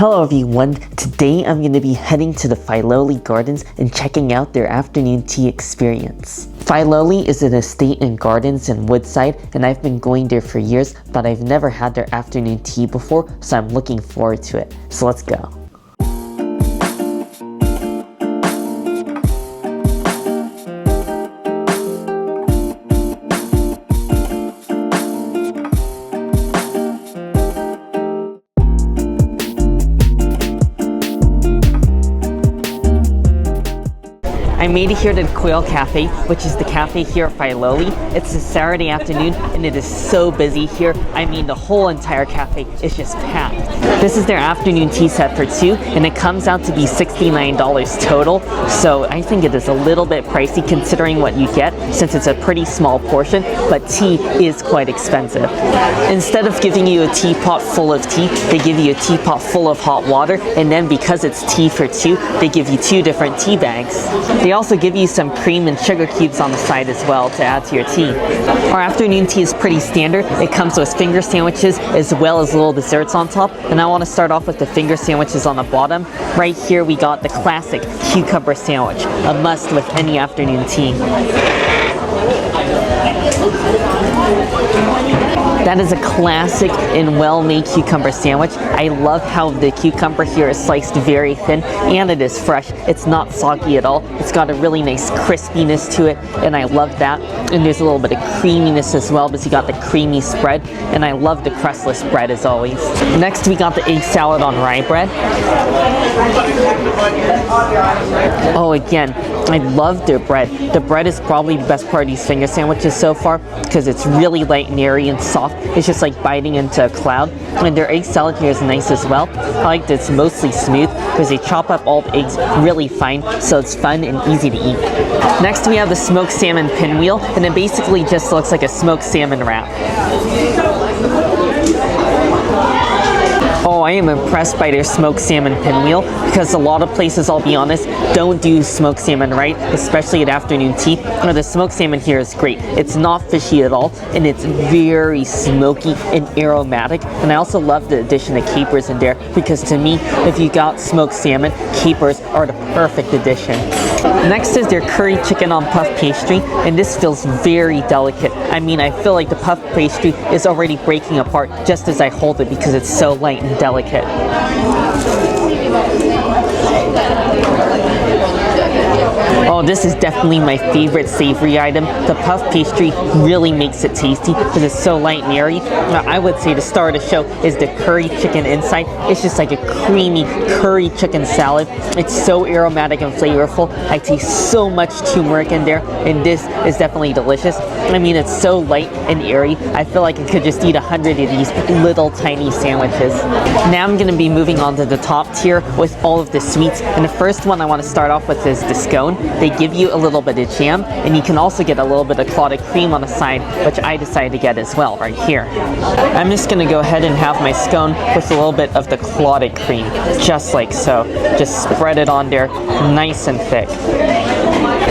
Hello everyone, today I'm going to be heading to the Filoli Gardens and checking out their afternoon tea experience. Filoli is an estate in Gardens in Woodside, and I've been going there for years, but I've never had their afternoon tea before, so I'm looking forward to it. So let's go. I made it here to the Quail Cafe, which is the cafe here at Filoli. It's a Saturday afternoon and it is so busy here. I mean, the whole entire cafe is just packed. This is their afternoon tea set for two, and it comes out to be $69 total. So I think it is a little bit pricey considering what you get, since it's a pretty small portion, but tea is quite expensive. Instead of giving you a teapot full of tea, they give you a teapot full of hot water, and then because it's tea for two, they give you two different tea bags. They also give you some cream and sugar cubes on the side as well to add to your tea. Our afternoon tea is pretty standard. It comes with finger sandwiches as well as little desserts on top, and I want to start off with the finger sandwiches on the bottom. Right here we got the classic cucumber sandwich, a must with any afternoon tea. That is a classic and well-made cucumber sandwich. I love how the cucumber here is sliced very thin and it is fresh. It's not soggy at all. It's got a really nice crispiness to it, and I love that. And there's a little bit of creaminess as well because you got the creamy spread, and I love the crustless bread as always. Next we got the egg salad on rye bread. Oh, again, I love their bread. The bread is probably the best part of these finger sandwiches so far because it's really light and airy and soft. It's just like biting into a cloud. And their egg salad here is nice as well. I like that it's mostly smooth because they chop up all the eggs really fine, so it's fun and easy to eat. Next we have the smoked salmon pinwheel, and it basically just looks like a smoked salmon wrap. Oh, I am impressed by their smoked salmon pinwheel because a lot of places, I'll be honest, don't do smoked salmon right, especially at afternoon tea. But the smoked salmon here is great. It's not fishy at all, and it's very smoky and aromatic. And I also love the addition of capers in there because to me, if you got smoked salmon, capers are the perfect addition. Next is their curry chicken on puff pastry, and this feels very delicate. I mean, I feel like the puff pastry is already breaking apart just as I hold it because it's so light and delicate. Oh, this is definitely my favorite savory item. The puff pastry really makes it tasty because it's so light and airy. I would say the star of the show is the curry chicken inside. It's just like a creamy curry chicken salad. It's so aromatic and flavorful. I taste so much turmeric in there, and this is definitely delicious. I mean, it's so light and airy. I feel like I could just eat 100 of these little tiny sandwiches. Now I'm going to be moving on to the top tier with all of the sweets, and the first one I want to start off with is the scone. They give you a little bit of jam, and you can also get a little bit of clotted cream on the side, which I decided to get as well right here. I'm just going to go ahead and have my scone with a little bit of the clotted cream, just like so. Just spread it on there, nice and thick.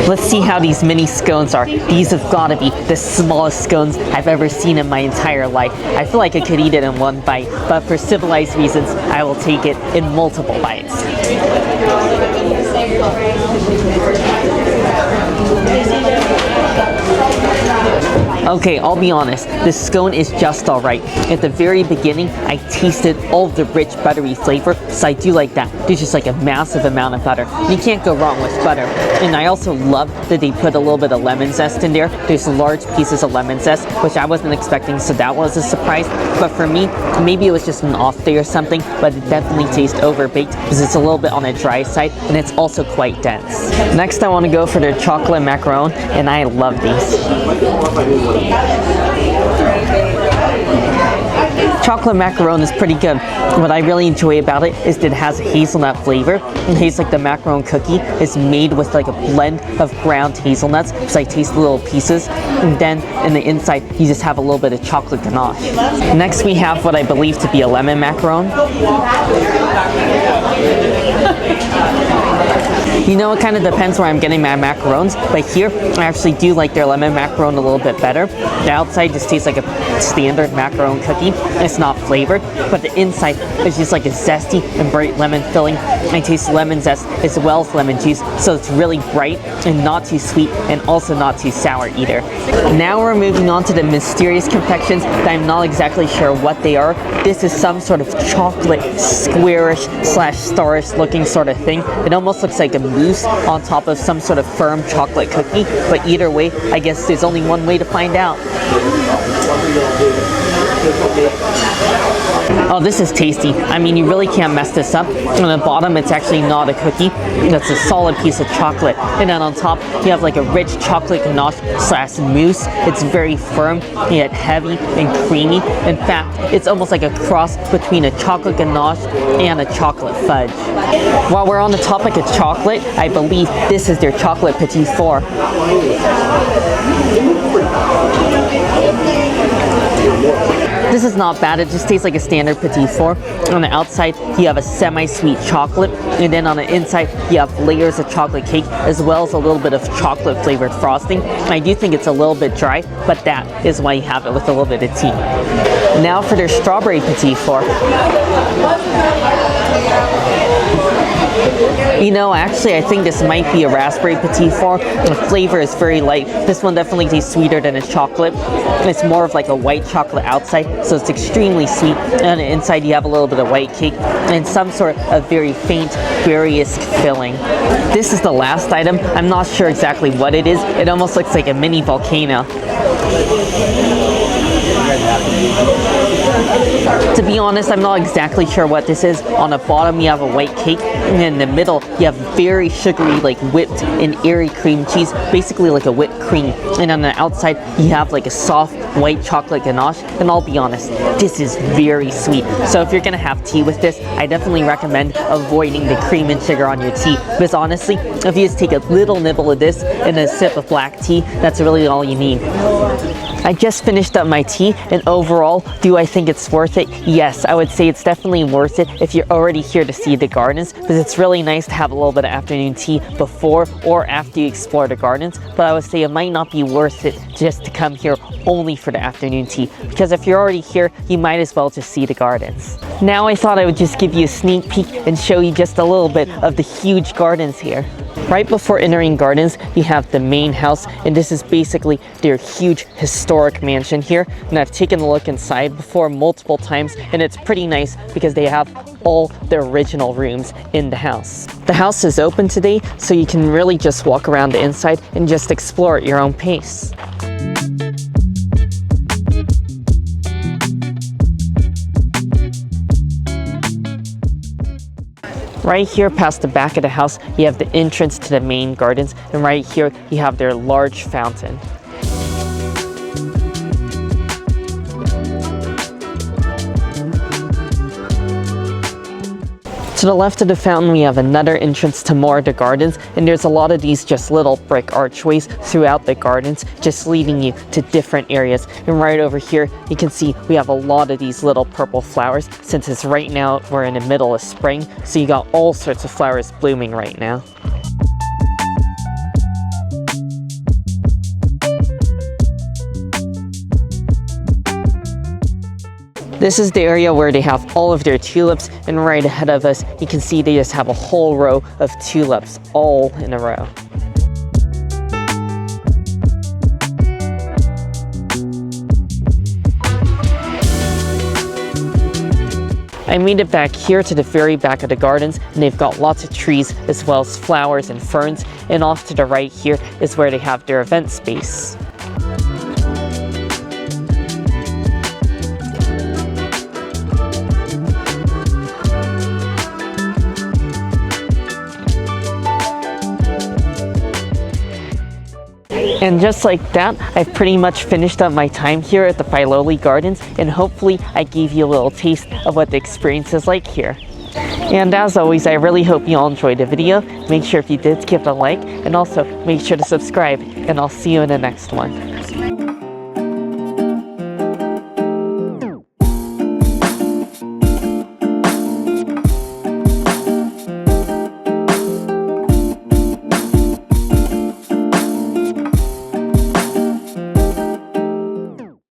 Let's see how these mini scones are. These have got to be the smallest scones I've ever seen in my entire life. I feel like I could eat it in one bite, but for civilized reasons, I will take it in multiple bites. Okay, I'll be honest, this scone is just alright. At the very beginning, I tasted all of the rich buttery flavor, so I do like that. There's just like a massive amount of butter. You can't go wrong with butter. And I also love that they put a little bit of lemon zest in there. There's large pieces of lemon zest, which I wasn't expecting, so that was a surprise. But for me, maybe it was just an off day or something, but it definitely tastes overbaked because it's a little bit on the dry side, and it's also quite dense. Next, I want to go for their chocolate macaron, and I love these. Chocolate macaron is pretty good. What I really enjoy about it is that it has a hazelnut flavor. It tastes like the macaron cookie is made with like a blend of ground hazelnuts, so I taste the little pieces, and then in the inside you just have a little bit of chocolate ganache. Next we have what I believe to be a lemon macaron. You know, it kind of depends where I'm getting my macarons, but here I actually do like their lemon macaron a little bit better. The outside just tastes like a standard macaron cookie. It's not flavored, but the inside is just like a zesty and bright lemon filling. I taste lemon zest as well as lemon juice, so it's really bright and not too sweet and also not too sour either. Now we're moving on to the mysterious confections that I'm not exactly sure what they are. This is some sort of chocolate squarish slash starish looking sort of thing. It almost looks like a mousse on top of some sort of firm chocolate cookie, but either way, I guess there's only one way to find out. Oh, this is tasty. I mean, you really can't mess this up. On the bottom, it's actually not a cookie. It's a solid piece of chocolate. And then on top, you have like a rich chocolate ganache slash mousse. It's very firm, yet heavy and creamy. In fact, it's almost like a cross between a chocolate ganache and a chocolate fudge. While we're on the topic of chocolate, I believe this is their chocolate petit four. This is not bad, it just tastes like a standard petit four. On the outside, you have a semi-sweet chocolate, and then on the inside, you have layers of chocolate cake, as well as a little bit of chocolate flavored frosting. I do think it's a little bit dry, but that is why you have it with a little bit of tea. Now for their strawberry petit four. You know, actually, I think this might be a raspberry petit four. The flavor is very light. This one definitely tastes sweeter than a chocolate. It's more of like a white chocolate outside, so it's extremely sweet. And on the inside, you have a little bit of white cake and some sort of very faint berry-esque filling. This is the last item. I'm not sure exactly what it is. It almost looks like a mini volcano. To be honest, I'm not exactly sure what this is. On the bottom, you have a white cake, and in the middle, you have very sugary, like whipped and airy cream cheese, basically like a whipped cream. And on the outside, you have like a soft white chocolate ganache. And I'll be honest, this is very sweet. So if you're gonna have tea with this, I definitely recommend avoiding the cream and sugar on your tea. Because honestly, if you just take a little nibble of this and a sip of black tea, that's really all you need. I just finished up my tea, and overall, do I think it's worth it? Yes, I would say it's definitely worth it if you're already here to see the gardens, because it's really nice to have a little bit of afternoon tea before or after you explore the gardens. But I would say it might not be worth it just to come here only for the afternoon tea, because if you're already here, you might as well just see the gardens. Now I thought I would just give you a sneak peek and show you just a little bit of the huge gardens here. Right before entering gardens, you have the main house, and this is basically their huge historic mansion here. And I've taken a look inside before multiple times, and it's pretty nice because they have all the original rooms in the house. The house is open today, so you can really just walk around the inside and just explore at your own pace. Right here past the back of the house, you have the entrance to the main gardens, and right here you have their large fountain. To the left of the fountain, we have another entrance to more of the gardens, and there's a lot of these just little brick archways throughout the gardens, just leading you to different areas. And right over here, you can see we have a lot of these little purple flowers, since it's right now we're in the middle of spring, so you got all sorts of flowers blooming right now. This is the area where they have all of their tulips, and right ahead of us, you can see they just have a whole row of tulips all in a row. I made it back here to the very back of the gardens, and they've got lots of trees as well as flowers and ferns, and off to the right here is where they have their event space. And just like that, I've pretty much finished up my time here at the Filoli Gardens, and hopefully I gave you a little taste of what the experience is like here. And as always, I really hope you all enjoyed the video. Make sure if you did, give it a like, and also make sure to subscribe, and I'll see you in the next one.